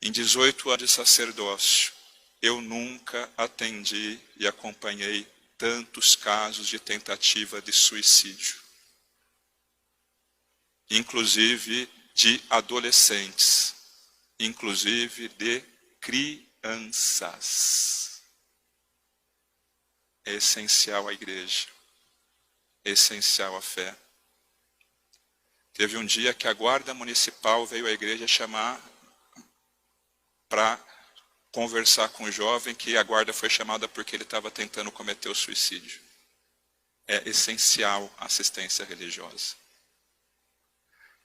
Em 18 anos de sacerdócio, eu nunca atendi e acompanhei tantos casos de tentativa de suicídio. Inclusive de adolescentes, inclusive de crianças. É essencial a igreja, é essencial a fé. Teve um dia que a guarda municipal veio à igreja chamar para conversar com o jovem, que a guarda foi chamada porque ele estava tentando cometer o suicídio. É essencial a assistência religiosa.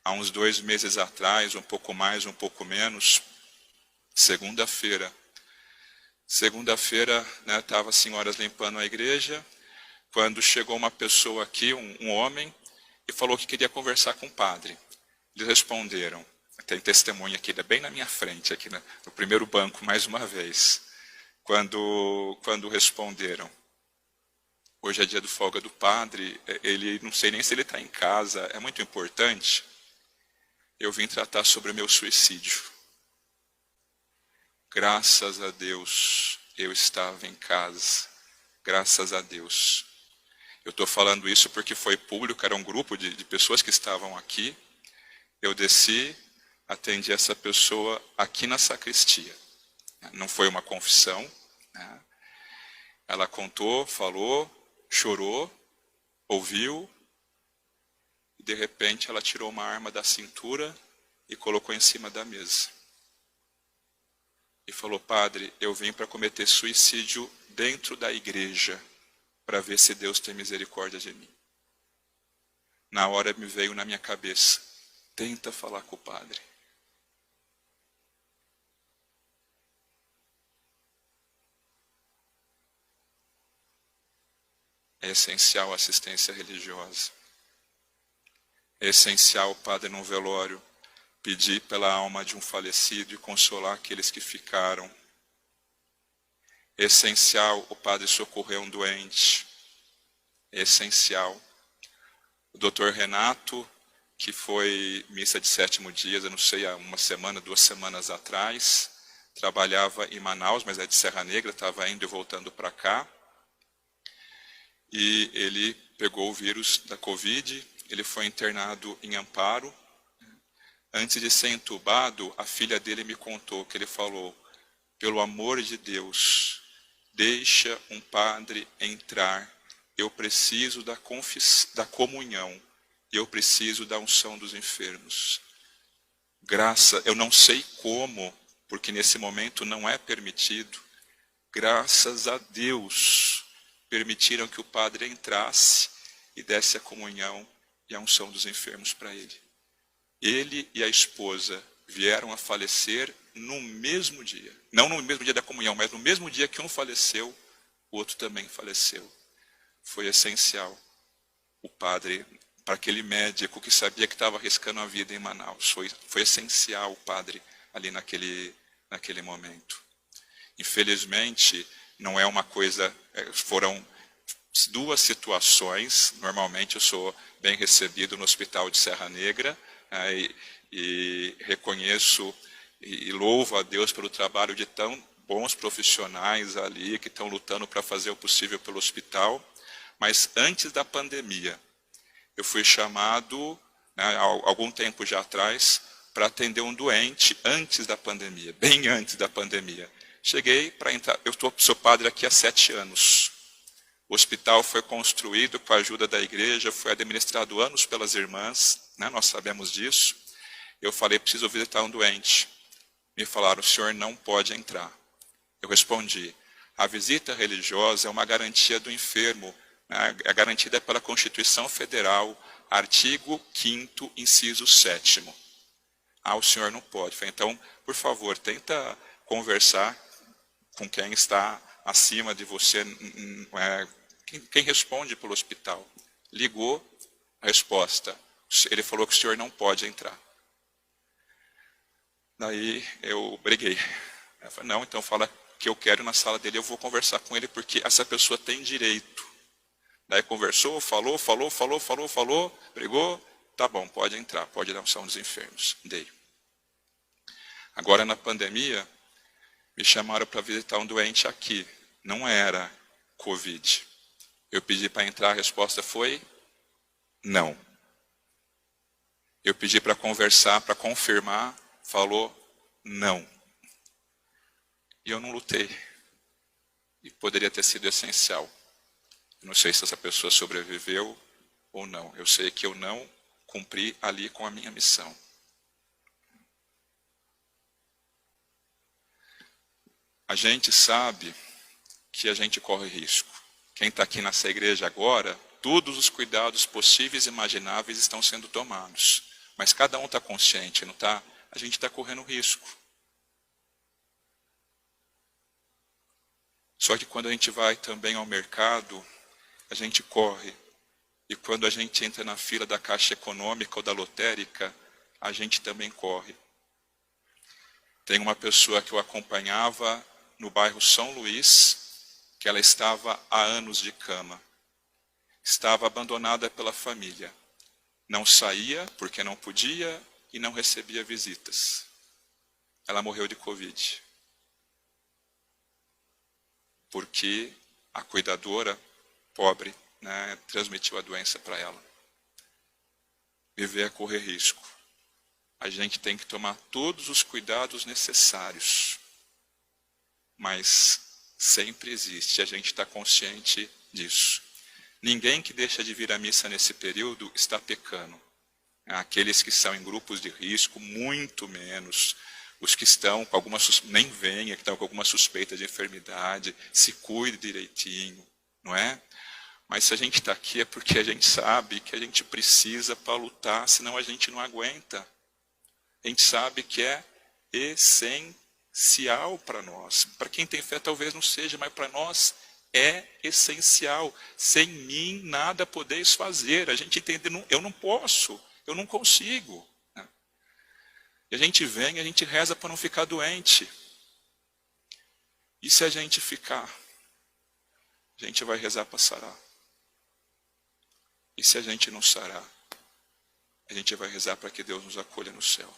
Há uns 2 meses atrás, um pouco mais, um pouco menos, segunda-feira, estava as senhoras limpando a igreja, quando chegou uma pessoa aqui, um homem, e falou que queria conversar com o padre. Eles responderam, tem testemunha aqui, bem na minha frente, aqui no primeiro banco, mais uma vez, quando responderam. Hoje é dia do folga do padre, ele não sei nem se ele está em casa, é muito importante. Eu vim tratar sobre o meu suicídio. Graças a Deus, eu estava em casa. Graças a Deus. Eu estou falando isso porque foi público, era um grupo de pessoas que estavam aqui. Eu desci, atendi essa pessoa aqui na sacristia. Não foi uma confissão. Né? Ela contou, falou, chorou, ouviu. E de repente ela tirou uma arma da cintura e colocou em cima da mesa. E falou, padre, eu vim para cometer suicídio dentro da igreja, para ver se Deus tem misericórdia de mim. Na hora me veio na minha cabeça, tenta falar com o padre. É essencial a assistência religiosa. É essencial o padre num velório pedir pela alma de um falecido e consolar aqueles que ficaram. É essencial o padre socorrer um doente. É essencial. O doutor Renato, que foi missa de 7º dia, eu não sei, há 1 semana, 2 semanas atrás, trabalhava em Manaus, mas é de Serra Negra, estava indo e voltando para cá. E ele pegou o vírus da Covid, ele foi internado em Amparo. Antes de ser entubado, a filha dele me contou que ele falou, pelo amor de Deus, deixa um padre entrar, eu preciso da comunhão, eu preciso da unção dos enfermos. Eu não sei como, porque nesse momento não é permitido, graças a Deus, permitiram que o padre entrasse e desse a comunhão e a unção dos enfermos para ele. Ele e a esposa vieram a falecer no mesmo dia. Não no mesmo dia da comunhão, mas no mesmo dia que um faleceu, o outro também faleceu. Foi essencial o padre, para aquele médico que sabia que estava arriscando a vida em Manaus. Foi essencial o padre ali naquele momento. Infelizmente, não é uma coisa, foram 2 situações. Normalmente eu sou bem recebido no Hospital de Serra Negra, e reconheço e louvo a Deus pelo trabalho de tão bons profissionais ali, que estão lutando para fazer o possível pelo hospital. Mas antes da pandemia, eu fui chamado, há algum tempo já atrás, para atender um doente antes da pandemia, bem antes da pandemia. Cheguei para entrar, sou padre aqui há 7 anos. O hospital foi construído com a ajuda da igreja, foi administrado anos pelas irmãs, né? Nós sabemos disso. Eu falei, preciso visitar um doente. Me falaram, o senhor não pode entrar. Eu respondi, a visita religiosa é uma garantia do enfermo, né? É garantida pela Constituição Federal, artigo 5º, inciso 7º. O senhor não pode. Eu falei, então, por favor, tenta conversar com quem está acima de você, quem responde pelo hospital. Ligou, a resposta, ele falou que o senhor não pode entrar. Daí eu briguei. Eu falei, não, então fala que eu quero ir na sala dele, eu vou conversar com ele, porque essa pessoa tem direito. Daí conversou, falou, brigou, tá bom, pode entrar, pode dar unção dos enfermos. Dei. Agora, na pandemia, me chamaram para visitar um doente aqui. Não era Covid. Eu pedi para entrar, a resposta foi não. Eu pedi para conversar, para confirmar, falou não. E eu não lutei. E poderia ter sido essencial. Eu não sei se essa pessoa sobreviveu ou não. Eu sei que eu não cumpri ali com a minha missão. A gente sabe que a gente corre risco. Quem está aqui nessa igreja agora, todos os cuidados possíveis e imagináveis estão sendo tomados. Mas cada um está consciente, não está? A gente está correndo risco. Só que quando a gente vai também ao mercado, a gente corre. E quando a gente entra na fila da Caixa Econômica ou da lotérica, a gente também corre. Tem uma pessoa que eu acompanhava no bairro São Luís, que ela estava há anos de cama. Estava abandonada pela família. Não saía porque não podia e não recebia visitas. Ela morreu de Covid. Porque a cuidadora, pobre, transmitiu a doença para ela. Viver é correr risco. A gente tem que tomar todos os cuidados necessários. Mas sempre existe, a gente está consciente disso. Ninguém que deixa de vir à missa nesse período está pecando. Aqueles que são em grupos de risco, muito menos. Os que estão com alguma nem venha, que estão com alguma suspeita de enfermidade, se cuide direitinho, não é? Mas se a gente está aqui é porque a gente sabe que a gente precisa para lutar, senão a gente não aguenta. A gente sabe que é essencial para nós. Para quem tem fé talvez não seja, mas para nós é essencial. Sem mim nada podeis fazer. A gente entende, eu não posso, eu não consigo. E a gente vem, a gente reza para não ficar doente. E se a gente ficar? A gente vai rezar para sarar. E se a gente não sarar? A gente vai rezar para que Deus nos acolha no céu.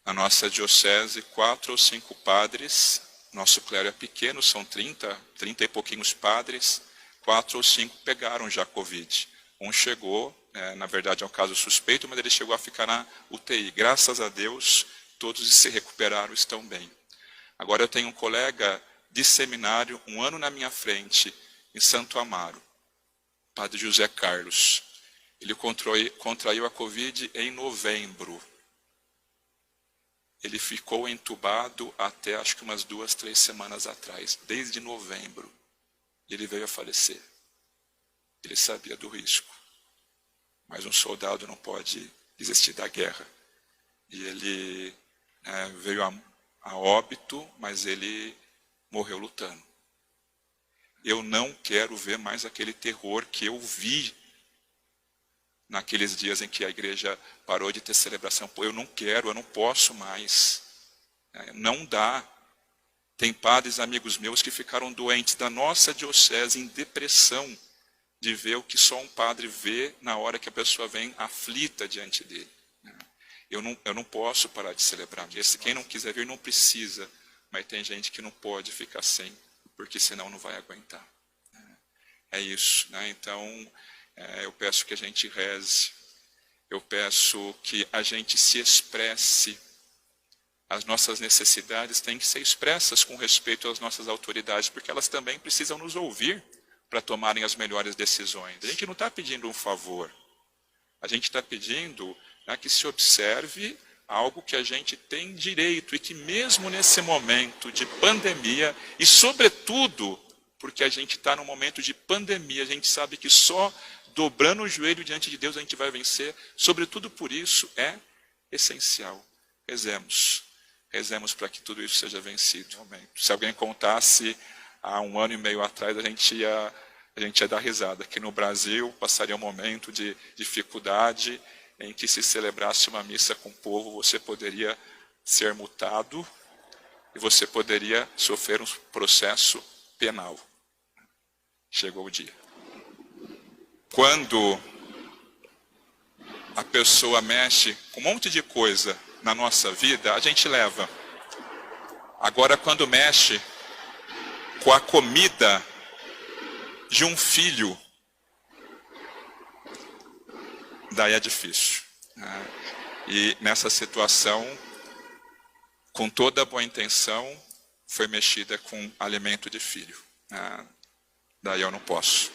Na nossa diocese, 4 ou 5 padres, nosso clero é pequeno, são 30 e pouquinhos padres, 4 ou 5 pegaram já Covid. Um chegou, na verdade é um caso suspeito, mas ele chegou a ficar na UTI. Graças a Deus, todos se recuperaram, estão bem. Agora eu tenho um colega de seminário, um ano na minha frente, em Santo Amaro, Padre José Carlos. Ele contraiu a Covid em novembro. Ele ficou entubado até acho que umas 2, 3 semanas atrás, desde novembro. Ele veio a falecer. Ele sabia do risco. Mas um soldado não pode desistir da guerra. E ele veio a óbito, mas ele morreu lutando. Eu não quero ver mais aquele terror que eu vi naqueles dias em que a igreja parou de ter celebração. Pô, eu não quero, eu não posso mais. Não dá. Tem padres, amigos meus, que ficaram doentes da nossa diocese em depressão de ver o que só um padre vê na hora que a pessoa vem aflita diante dele. Eu não posso parar de celebrar. Quem não quiser vir não precisa, mas tem gente que não pode ficar sem, porque senão não vai aguentar. É isso. Então, eu peço que a gente reze, eu peço que a gente se expresse. As nossas necessidades têm que ser expressas com respeito às nossas autoridades, porque elas também precisam nos ouvir para tomarem as melhores decisões. A gente não está pedindo um favor, a gente está pedindo que se observe algo que a gente tem direito e que mesmo nesse momento de pandemia, e sobretudo porque a gente está num momento de pandemia, a gente sabe que só dobrando o joelho diante de Deus a gente vai vencer, sobretudo por isso é essencial. Rezemos para que tudo isso seja vencido. Se alguém contasse há 1 ano e meio atrás, a gente ia dar risada. Aqui no Brasil passaria um momento de dificuldade em que se celebrasse uma missa com o povo, você poderia ser multado e você poderia sofrer um processo penal. Chegou o dia. Quando a pessoa mexe com um monte de coisa na nossa vida, a gente leva. Agora, quando mexe com a comida de um filho, daí é difícil. E nessa situação, com toda a boa intenção, foi mexida com alimento de filho. Daí eu não posso.